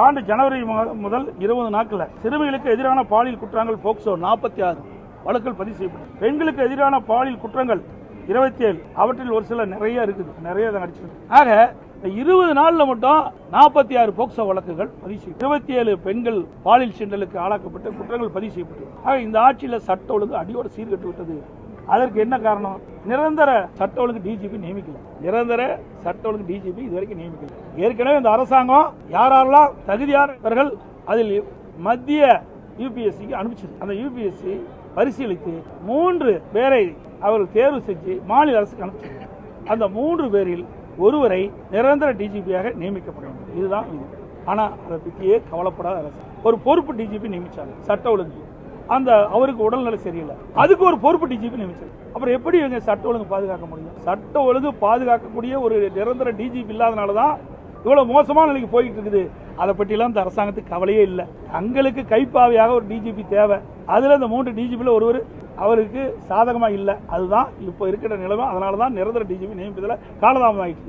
ஆண்டு ஜனவரி முதல் 20 நாட்கள் சிறுமிகளுக்கு எதிரான பாலியல் குற்றங்கள் போக்சோ 46 வழக்குகள் பதிவு செய்யப்பட்டது. பெண்களுக்கு எதிரான பாலியல் குற்றங்கள் 27, அவற்றில் ஒரு சில நிறைய இருக்குது, நிறைய அடிச்சிருக்கு. ஆக 20 நாள்ல மட்டும் 46 போக்சோ வழக்குகள் பதிவு செய்யும். 27 பெண்கள் பாலியல் சீண்டலுக்கு ஆளாக்கப்பட்ட குற்றங்கள் பதிவு செய்யப்பட்டது. ஆக இந்த ஆட்சியில் சட்ட ஒழுங்கு அடியோடு சீர்கட்டு விட்டது. அதற்கு என்ன காரணம்? நிரந்தர சட்ட ஒழுங்கு டிஜிபி நியமிக்கல. நிரந்தர சட்ட ஒழுங்கு டிஜிபி இதுவரைக்கும் நியமிக்கல. ஏற்கனவே இந்த அரசாங்கம் யாரெல்லாம் தகுதியானவர்கள் அதில் மத்திய யூபிஎஸ்சிக்கு அனுப்பிச்சது. அந்த யூபிஎஸ்சி பரிசீலித்து 3 பேரை அவர்கள் தேர்வு செஞ்சு மாநில அரசுக்கு அனுப்பிச்சது. அந்த 3 பேரில் ஒருவரை நிரந்தர டிஜிபியாக நியமிக்கப்பட வேண்டும். இதுதான் இது. ஆனா அதை பற்றியே கவலைப்படாத அரசு. ஒரு பொறுப்பு டிஜிபி நியமிச்சாங்க சட்ட ஒழுங்கு. அந்த அவருக்கு உடல்நிலை சரியில்லை, அதுக்கு ஒரு பொறுப்பு டிஜிபி நியமிச்சாங்க. அப்புறம் எப்படி இவங்க சட்ட ஒழுங்கு பாதுகாக்க முடியும்? சட்ட ஒழுங்கு பாதுகாக்கக்கூடிய ஒரு நிரந்தர டிஜிபி இல்லாதனாலதான் இவ்வளவு மோசமான நிலைக்கு போயிட்டு இருக்குது. அதை பற்றிலாம் இந்த அரசாங்கத்துக்கு கவலையே இல்லை. தங்களுக்கு கைப்பாவையாக ஒரு டிஜிபி தேவை. அதுல இந்த 3 டிஜிபில ஒருவர் அவருக்கு சாதகமா இல்லை. அதுதான் இப்ப இருக்கிற நிலைமை. அதனாலதான் நிரந்தர டிஜிபி நியமிப்பதில் காலதாமதம் ஆயிடுச்சு.